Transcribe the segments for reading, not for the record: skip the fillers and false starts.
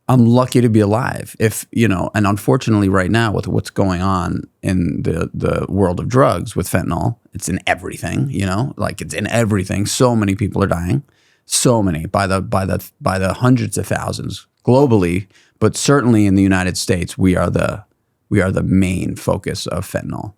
I'm lucky to be alive. If, and unfortunately right now with what's going on in the world of drugs with fentanyl, it's in everything, like it's in everything. So many people are dying, so many by the hundreds of thousands globally, but certainly in the United States, we are the main focus of fentanyl.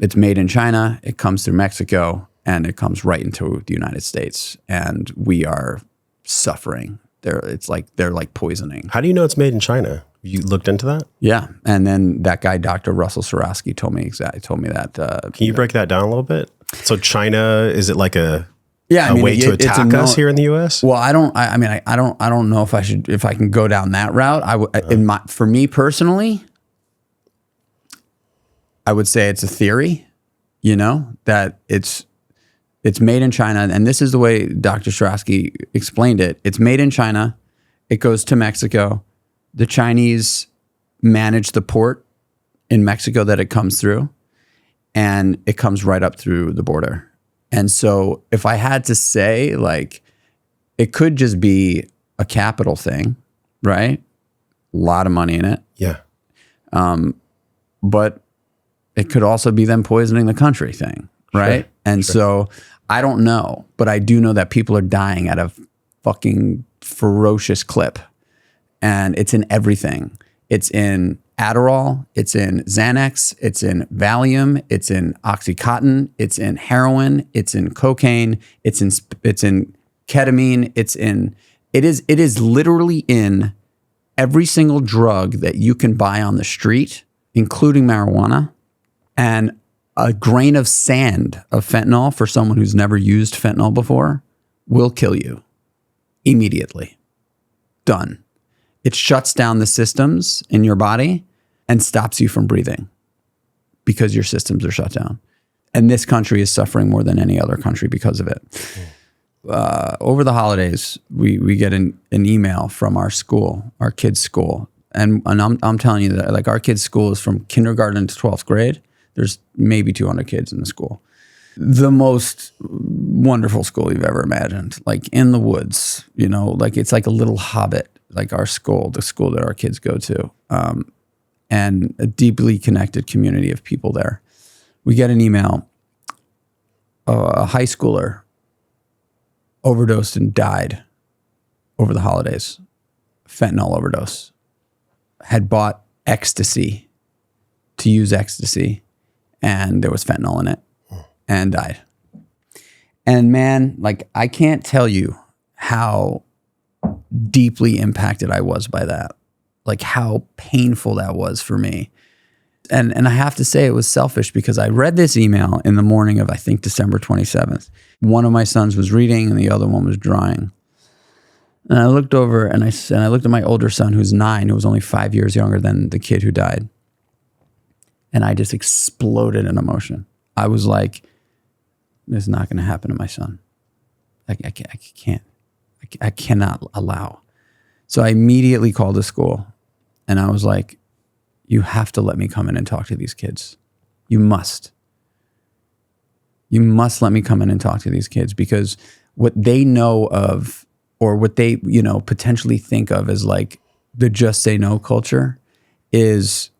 It's made in China, it comes through Mexico, and it comes right into the United States, and we are suffering. They're like poisoning. How do you know it's made in China? You looked into that? Yeah, and then that guy, Dr. Russell Sarosky, told me that. Can you break that down a little bit? So China, is it like a way to it's attack us here in the U.S.? Well, I don't know if I can go down that route. For me personally, I would say it's a theory, that it's made in China, and this is the way Dr. Sarosky explained it. It's made in China. It goes to Mexico. The Chinese manage the port in Mexico that it comes through, and it comes right up through the border. And so if I had to say, like, it could just be a capital thing, right? A lot of money in it. Yeah. But it could also be them poisoning the country thing, right? Sure. And so I don't know, but I do know that people are dying at a fucking ferocious clip. And it's in everything. It's in Adderall, it's in Xanax, it's in Valium, it's in Oxycontin, it's in heroin, it's in cocaine, it's in ketamine, it is literally in every single drug that you can buy on the street, including marijuana. And a grain of sand of fentanyl for someone who's never used fentanyl before will kill you immediately. Done. It shuts down the systems in your body and stops you from breathing because your systems are shut down. And this country is suffering more than any other country because of it. Over the holidays, we get an email from our school, our kids' school. And I'm telling you that, like, our kids' school is from kindergarten to 12th grade. There's maybe 200 kids in the school. The most wonderful school you've ever imagined, like in the woods, like it's like a little hobbit, like our school, the school that our kids go to, and a deeply connected community of people there. We get an email, a high schooler overdosed and died over the holidays, fentanyl overdose, had bought ecstasy to use ecstasy, and there was fentanyl in it, and died. And man, like, I can't tell you how deeply impacted I was by that. Like, how painful that was for me. And I have to say it was selfish because I read this email in the morning of, I think, December 27th. One of my sons was reading and the other one was drawing. And I looked over and I looked at my older son, who's 9, who was only 5 years younger than the kid who died. And I just exploded in emotion. I was like, this is not going to happen to my son. I can't. I cannot allow. So I immediately called the school and I was like, you have to let me come in and talk to these kids. You must. You must let me come in and talk to these kids, because what they know of, or what they, potentially think of as like the just say no culture, is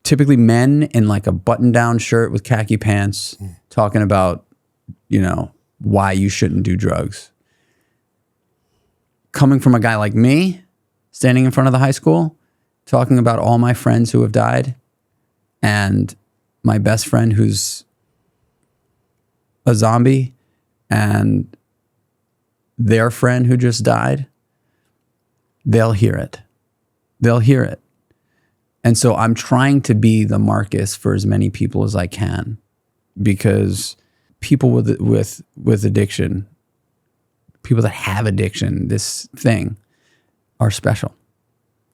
typically men in like a button-down shirt with khaki pants talking about, why you shouldn't do drugs. Coming from a guy like me, standing in front of the high school, talking about all my friends who have died, and my best friend who's a zombie, and their friend who just died, they'll hear it. They'll hear it. And so I'm trying to be the Marcus for as many people as I can, because people with addiction, people that have addiction, this thing, are special.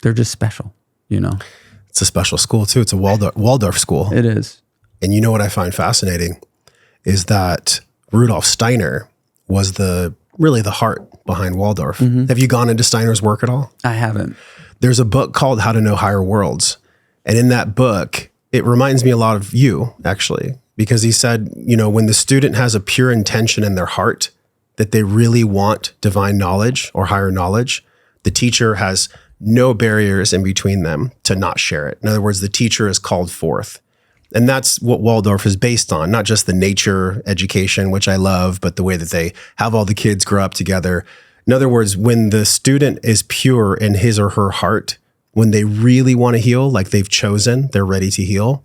They're just special, It's a special school too. It's a Waldorf school. It is. And what I find fascinating is that Rudolf Steiner was really the heart behind Waldorf. Mm-hmm. Have you gone into Steiner's work at all? I haven't. There's a book called How to Know Higher Worlds. And in that book, it reminds me a lot of you, actually, because he said, when the student has a pure intention in their heart that they really want divine knowledge or higher knowledge, The teacher has no barriers in between them to not share it. In other words, the teacher is called forth. And that's what Waldorf is based on, not just the nature education, which I love, but the way that they have all the kids grow up together. In other words, when the student is pure in his or her heart, when they really want to heal, like they've chosen, they're ready to heal,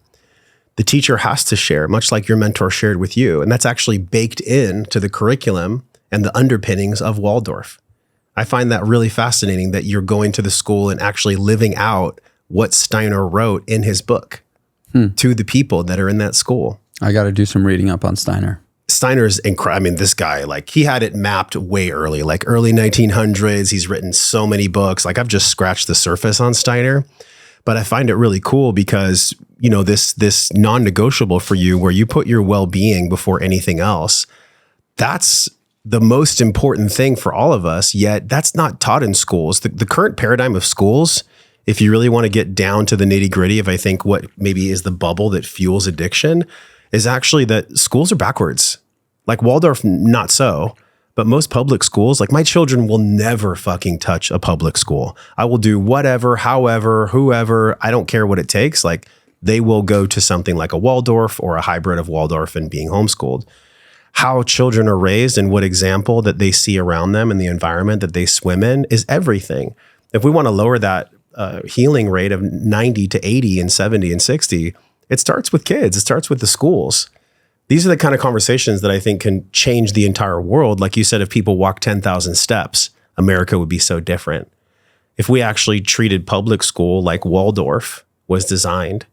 the teacher has to share, much like your mentor shared with you. And that's actually baked into the curriculum and the underpinnings of Waldorf. I find that really fascinating that you're going to the school and actually living out what Steiner wrote in his book to the people that are in that school. I got to do some reading up on Steiner. Steiner's incredible. I mean, this guy, like, he had it mapped way early, like early 1900s. He's written so many books. Like, I've just scratched the surface on Steiner, but I find it really cool because, you know, this non-negotiable for you, where you put your well-being before anything else, that's the most important thing for all of us. Yet that's not taught in schools. The current paradigm of schools, if you really want to get down to the nitty gritty of, I think, what maybe is the bubble that fuels addiction, is actually that schools are backwards. Like Waldorf, not so, but most public schools, like my children will never fucking touch a public school. I will do whatever, however, whoever, I don't care what it takes. Like they will go to something like a Waldorf or a hybrid of Waldorf and being homeschooled. How children are raised and what example that they see around them and the environment that they swim in is everything. If we want to lower that healing rate of 90 to 80 and 70 and 60, it starts with kids. It starts with the schools. These are the kind of conversations that I think can change the entire world. Like you said, if people walk 10,000 steps, America would be so different. If we actually treated public school like Waldorf was designed,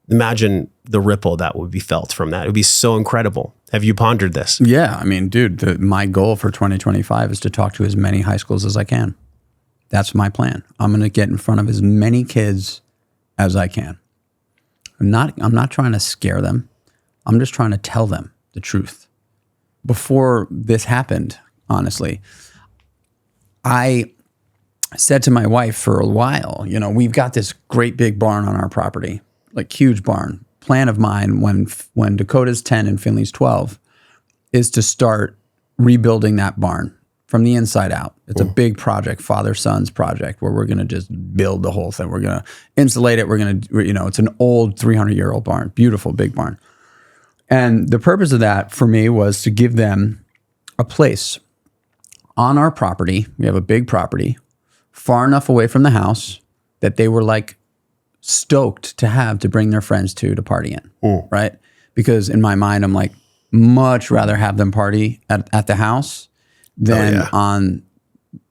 imagine the ripple that would be felt from that. It would be so incredible. Have you pondered this? Yeah. I mean, dude, my goal for 2025 is to talk to as many high schools as I can. That's my plan. I'm going to get in front of as many kids as I can. I'm not trying to scare them. I'm just trying to tell them the truth. Before this happened, honestly, I said to my wife for a while, you know, we've got this great big barn on our property, like huge barn. Plan of mine when Dakota's 10 and Finley's 12 is to start rebuilding that barn from the inside out. It's a big project, father-son's project, where we're going to just build the whole thing. We're going to insulate it. We're going to, you know, it's an old 300-year-old barn, beautiful big barn. And the purpose of that for me was to give them a place on our property. We have a big property, far enough away from the house that they were like stoked to have to bring their friends to party in, right? Because in my mind, I'm like, much rather have them party at the house than on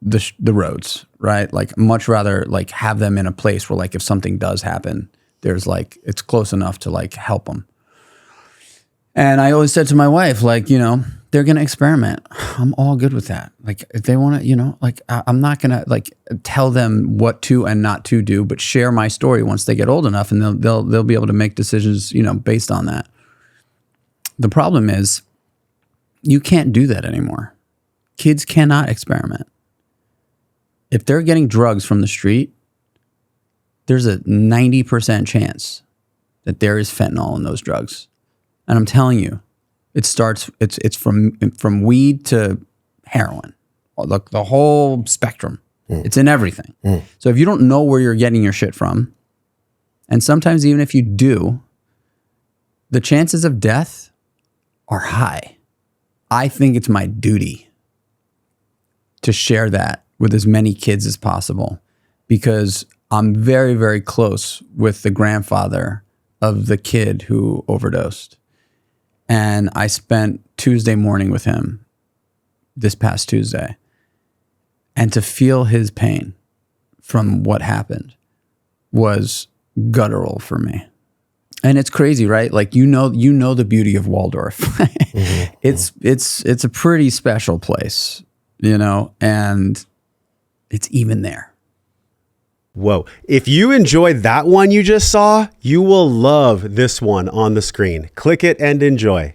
the roads, right? Like much rather like have them in a place where like if something does happen, there's like, it's close enough to like help them. And I always said to my wife, like, you know, they're going to experiment. I'm all good with that. Like if they want to, you know, like I'm not going to like tell them what to and not to do, but share my story once they get old enough, and they'll be able to make decisions, you know, based on that. The problem is you can't do that anymore. Kids cannot experiment. If they're getting drugs from the street, there's a 90% chance that there is fentanyl in those drugs. And I'm telling you, it's from weed to heroin, the whole spectrum. It's in everything. So if you don't know where you're getting your shit from, and sometimes even if you do, the chances of death are high. I think it's my duty to share that with as many kids as possible, because I'm very, very close with the grandfather of the kid who overdosed. And I spent Tuesday morning with him this past Tuesday. And to feel his pain from what happened was guttural for me. And it's crazy, right? Like, you know the beauty of Waldorf. It's a pretty special place, you know, and it's even there. Whoa. If you enjoyed that one you just saw, you will love this one on the screen. Click it and enjoy.